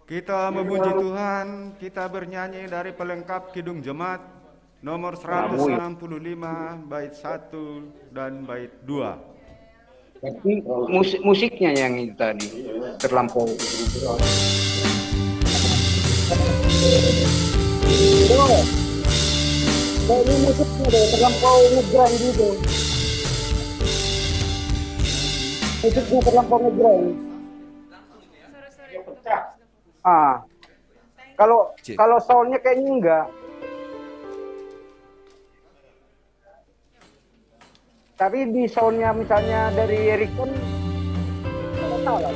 Kita memuji Tuhan, kita bernyanyi dari pelengkap Kidung Jemaat nomor 165 bait 1 dan bait 2. Tapi musiknya yang itu tadi terlampau. Ini musiknya deh terlampau ngegran gitu. Musiknya terlampau ngegran. Kalau soundnya kayaknya enggak. Tapi di soundnya misalnya dari Ericson nggak tahu lah.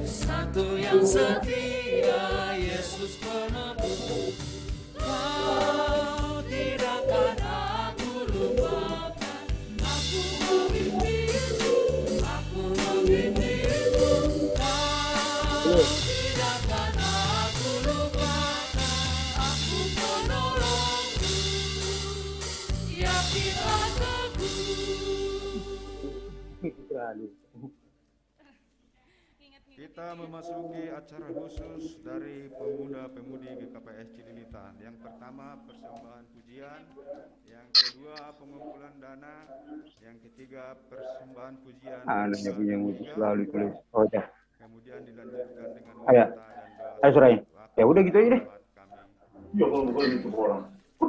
Satu yang setia, Yesus penebus. Kau tidak akan aku lupakan. Aku mengimpimu, aku mengimpimu. Kau tidak akan aku lupakan. Aku penolongmu, yakinlah teguh. Kita memasuki acara khusus dari pemuda-pemudi GKPS Cililitan. Yang pertama persembahan pujian, yang kedua pengumpulan dana, yang ketiga persembahan pujian. Punya musik selalu tulis. Oh ya. Kemudian dilanjutkan dengan Ayo. Ayo Suraya. Ya udah gitu aja deh.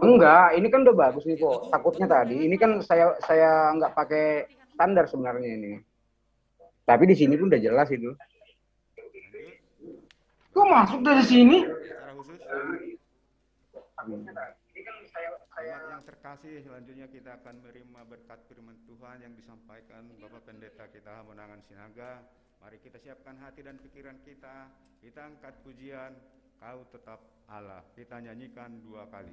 Enggak, ini kan udah bagus nih kok. Takutnya tadi, ini kan saya nggak pakai standar sebenarnya ini. Tapi di sini pun udah jelas itu. Kok masuk dari sini? Secara khusus. Yang terkasih, selanjutnya kita akan menerima berkat firman Tuhan yang disampaikan Bapak Pendeta kita Monangan Sinaga. Mari kita siapkan hati dan pikiran kita. Kita angkat pujian, Kau tetap Allah. Kita nyanyikan 2 kali.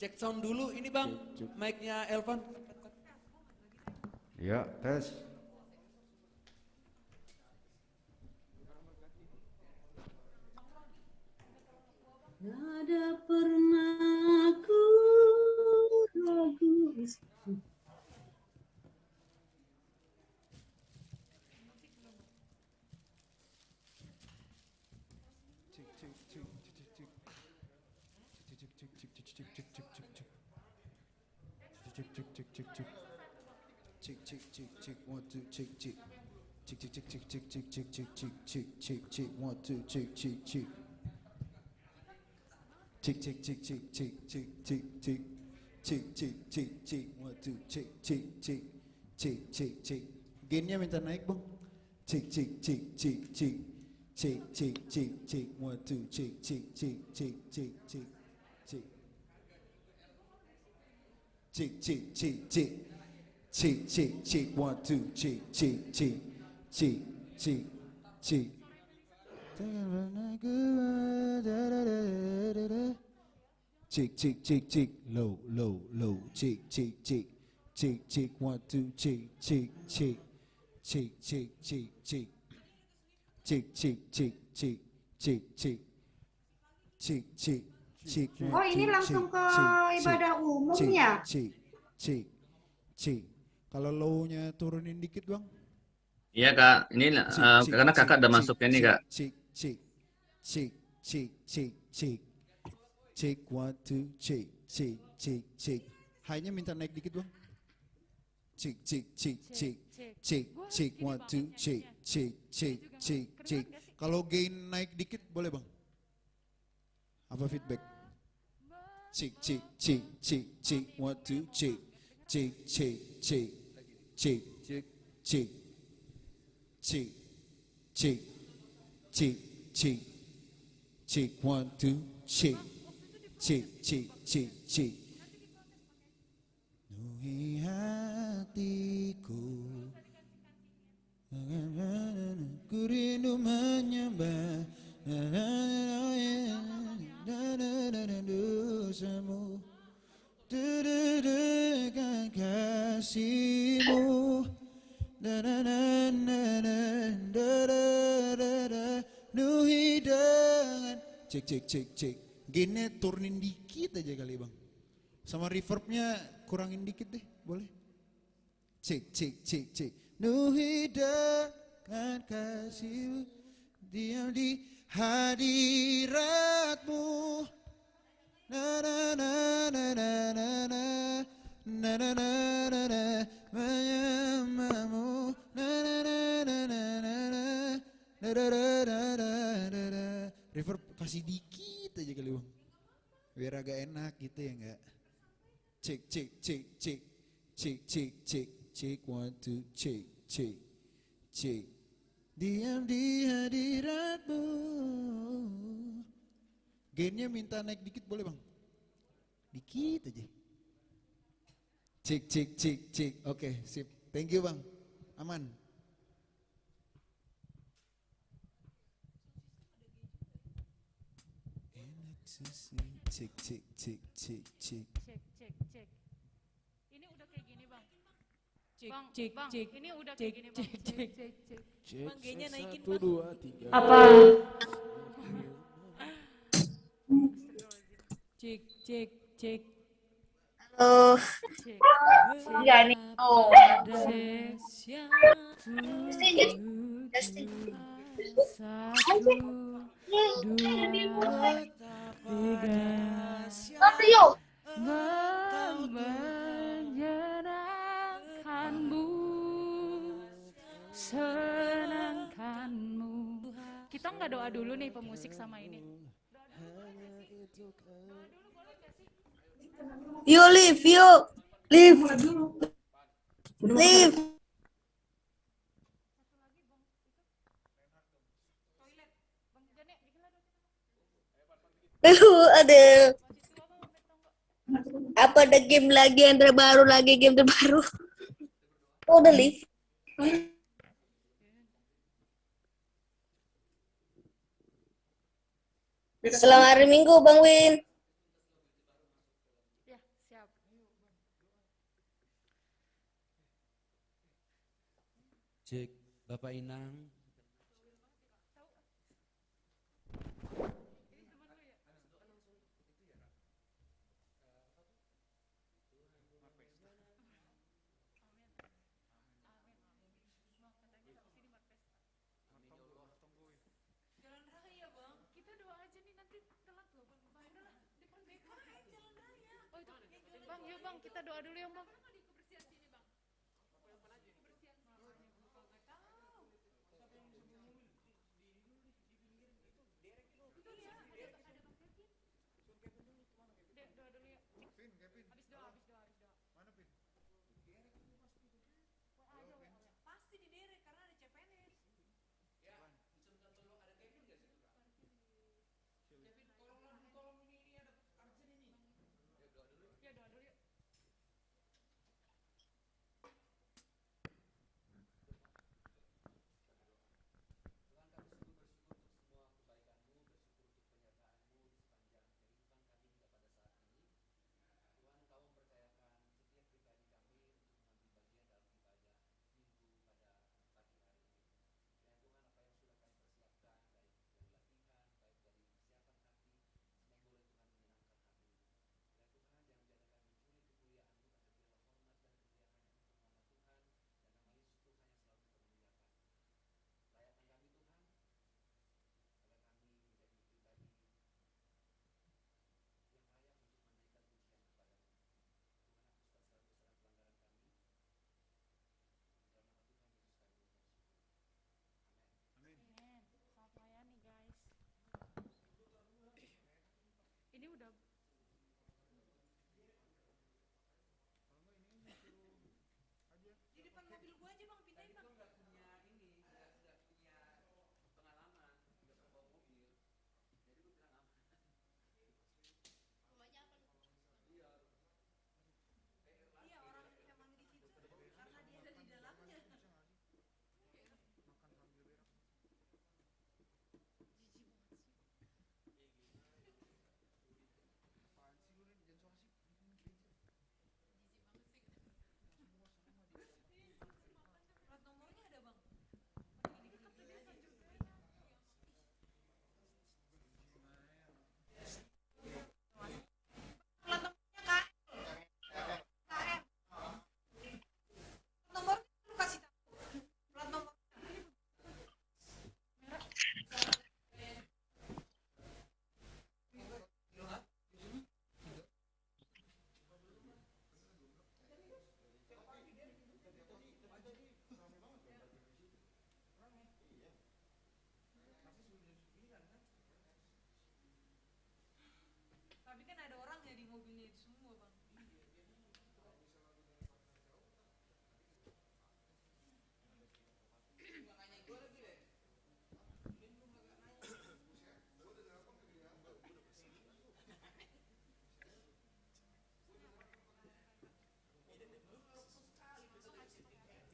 Cek sound dulu ini Bang, mic-nya Elvan. Ya, tes. Ada pernah aku ragu. Gainnya minta naik Bang. Cek cek cek cek cek cek cek cek cek 1 2 cek cek cek cek cek cek cek cek cek cek cek cek cek cek 1 2 cek cek cek cek cek cek cek cek cek cek low low low cek cek cek cek cek 1 2 cek cek cek cek cek cek cek cek cek cek cek cek cek cek cek cek Oh, ini langsung ke ibadah umum ya? cek cek cek kalau low-nya turunin dikit Bang. Iya Kak, ini karena kakak udah masuknya nih Kak. Cek cek cek cek cek cek cek 1 2 cek cek cek cek high-nya minta naik dikit Bang. Cek cek cek cek cek cek 1 2 cek cek cek cek cek kalau gain naik dikit boleh Bang. Apa feedback? Cek cek cek cek cek 1 2 cek cek cek cek cek cek cek cek cek cek cek cek 1 2 cek cek cek cek cek penuhi hatiku ku rindu menyembah dosamu dengan kasihmu penuhi dengan cek cek cek cek gainnya turunin dikit aja kali Bang sama reverbnya kurangin dikit deh boleh cek cek cek cek penuhi dengan kasih diam di hadiratmu na na na na na na na na na na na na menyembahmu na na na na na na na na na na na na reverb kasih dikit aja kali Bang biar agak enak gitu ya enggak cek cek cek cek cek cek cek cek 1 2 cek cek cek diam di hadiratmu gainnya minta naik dikit boleh Bang dikit aja cek cek cek cek oke sip thank you Bang aman enak susu cek cek cek cek cek Cek, cek, cek. Ini udah kayak gini, Bang. Cek, Bang, cek, Bang, cek, ini udah cek, kayak gini, Bang. cek, cek. cek, cek. Bang, G-nya naikin, 1 Bang. 2 3 Apa? Cek, cek, cek. Halo, Cek. enggak nih. Oh, Cek. Justin. Satu, dua, tiga. Apa yuk? Menyenangkanmu, senangkanmu. Kita nggak doa dulu nih pemusik sama ini. Yuk, Liv, yuk. Liv. Liv. Ada apa ada game lagi yang terbaru game terbaru? Oh, udah Liv. Selamat hari Minggu, Bang Win. Ya, Cek, Bapak Inang. Jalan raya bang, kita doa aja nih nanti telat loh bang. Udahlah, depan BKM jalan raya. Oh itu, bang, yuk bang, kita doa dulu ya bang. Di kebersihan sini bang. Kebersihan sini. Kagak tahu. Siapa yang di pinggir itu? Iya, ada bang Kevin. Kevin dulu kemana Kevin? Doa dulu ya. Kevin. Habis doa. Mana Pin? Pasti di derek karena ada CPNS. Ya, sebentar tolong ada Kevin nggak sih? Kevin, tolong ini ada urgent ini. Ya doa dulu. Ya doa dulu yuk. Tuhan kami sungguh bersyukur untuk semua kebaikan-Mu, bersyukur untuk penyertaan-Mu di sepanjang kehidupan kami hingga pada saat ini. Tuhan, Engkau mempercayakan setiap pribadi kami untuk mengambil bagian dalam ibadah Minggu pada pagi hari ini. Dan Tuhan, apa yang sudah kami persiapkan, baik dari latihan, baik dari persiapan hati, semoga boleh Tuhan menyenangkan hati. Dan Tuhan, jangan biarkan kami mencuri kemuliaan-Mu, tapi biarlah hormat dan kemuliaan hanya untuk nama Tuhan dan nama Yesus Tuhan yang selalu kita muliakan. Layakkan kami Tuhan, agar kami menjadi pribadi yang layak untuk menaikkan pujian kepada-Mu. Tuhan, hapuskan segala dosa dan pelanggaran kami. Dalam nama Tuhan Yesus kami mengucap syukur. Amin. Amin. Selamat melayani guys. Ini udah di depan mobil gua aja bang, pindahin bang. Nggak punya ini, nggak punya pengalaman, nggak pernah bawa mobil. Jadi gue bilang aman. Rumahnya apa? Iya. Iya, orang emang di situ karena dia ada di dalamnya. Plat nomornya ada bang. Ini dekat tuh dia Tanjung Priok. Plat nomornya KM. Plat nomornya lu kasih tahu. Plat nomor. Tapi kan ada orangnya di mobilnya itu semua bang.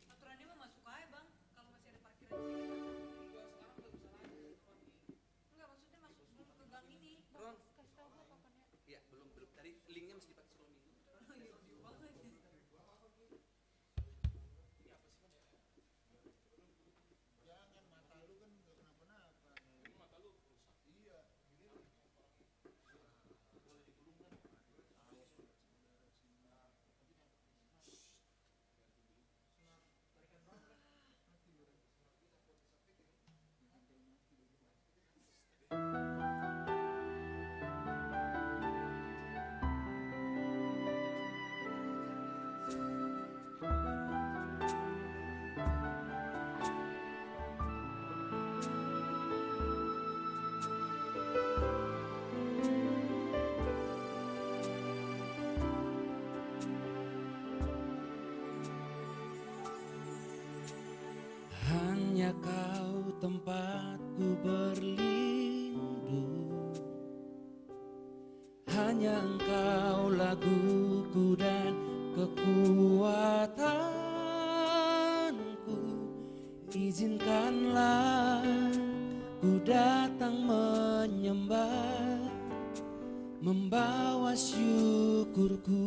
Aturannya mah masuk aja bang, kalau masih ada parkiran di sini. Enggak, maksudnya masuk dulu ke gang ini. Ron. Kasih tahu gua kapan ya. Iya, belum. Tadi linknya masih dipakai sebelum minggu. Hanya kau tempatku berlindung, hanya engkau laguku dan kekuatanku. Izinkanlah ku datang menyembah, membawa syukurku.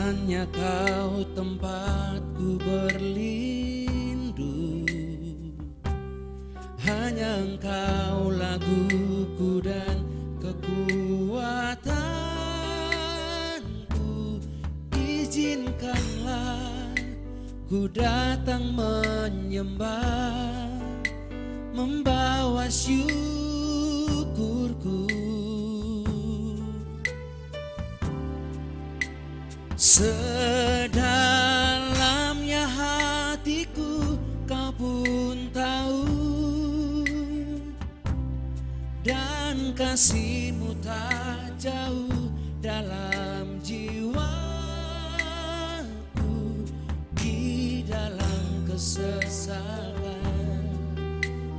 hanya kau tempatku berlindung, hanya engkau laguku dan kekuatanku. Izinkanlah ku datang menyembah, membawa syukurku. Sedalamnya hatiku kau pun tahu, dan kasihmu tak jauh dalam jiwaku. Di dalam kesesakan,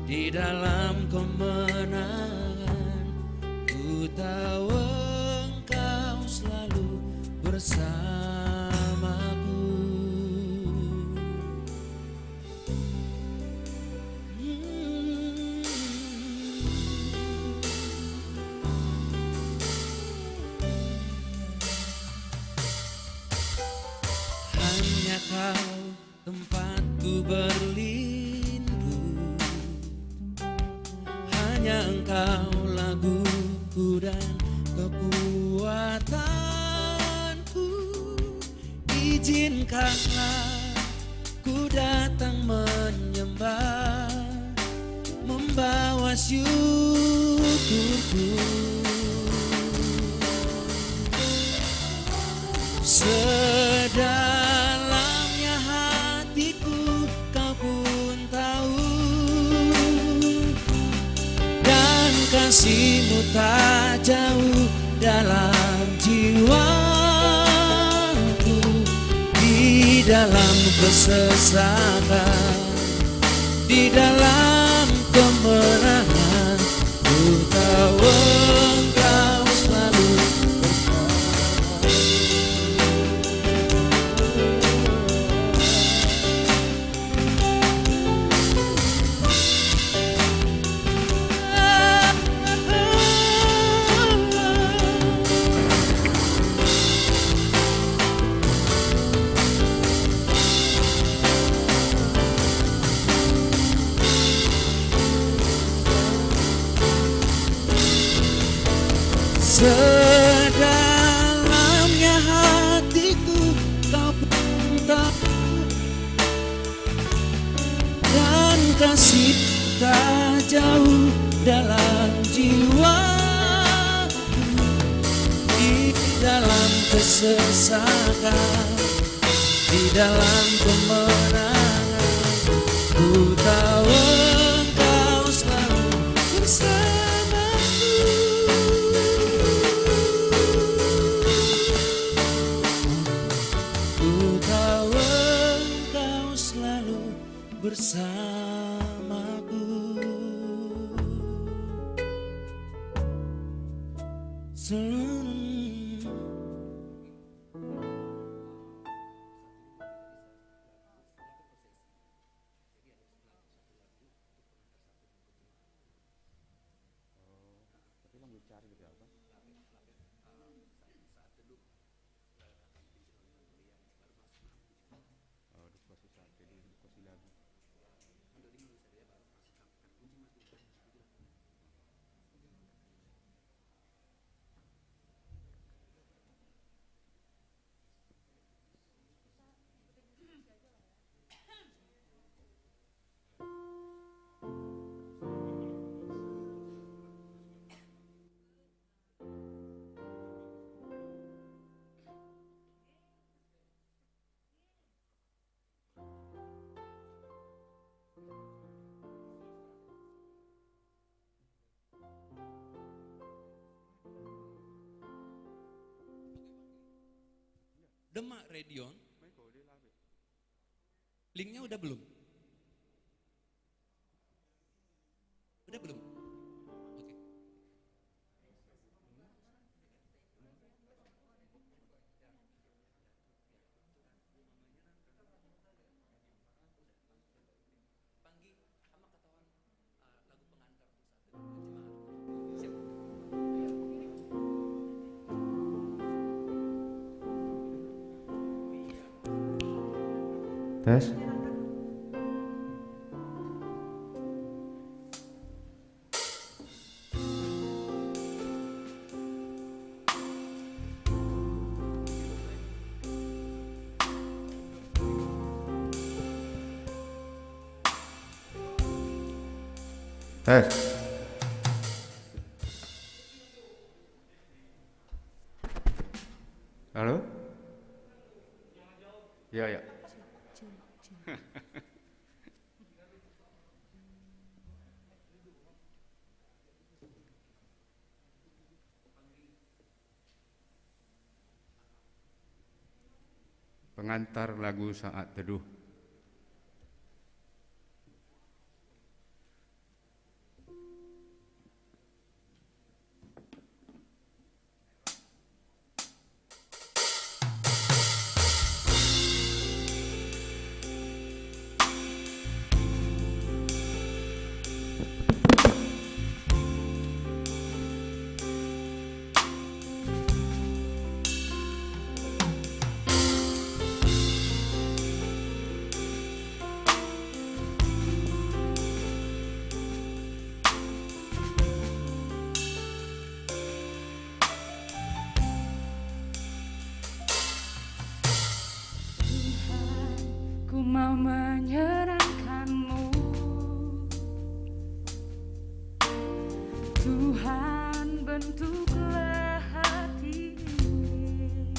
di dalam kemenangan, ku tahu engkau selalu bersamaku. Hanya kau tempatku berlindung, hanya engkau laguku dan kekuatanku. Izinkanlah ku datang menyembah, membawa syukurku. Sedalamnya hatiku kau pun tahu, dan kasihmu tak jauh dalam jiwaku. Di dalam kesesakan, di dalam kemenangan, ku tahu engkau selalu sedalamnya hatiku kau pun tahu, dan kasih tak jauh dalam jiwa. Di dalam kesesakan, di dalam kemenangan, ku tahu engkau selalu bersamaku. Bersamaku selalu. Demak Redion, linknya udah belum? Udah belum? Oke. Panggi sama ketahuan lagu pengantar untuk satu jemaat. Siap. Tes. Tes. Halo? Ya, ya. Pengantar lagu Saat Teduh. Ku mau menyerahkanmu, Tuhan, bentuklah hati ini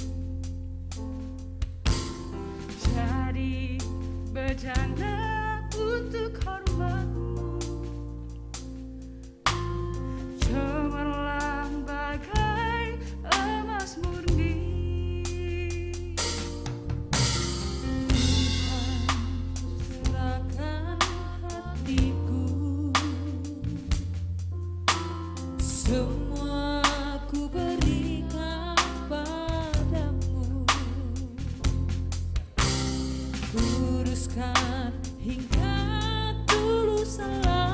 jadi bejana untuk hormat-Mu, cemerlang bagai emas murni. Semua ku berikan padamu, kuduskan hingga tulus selalu.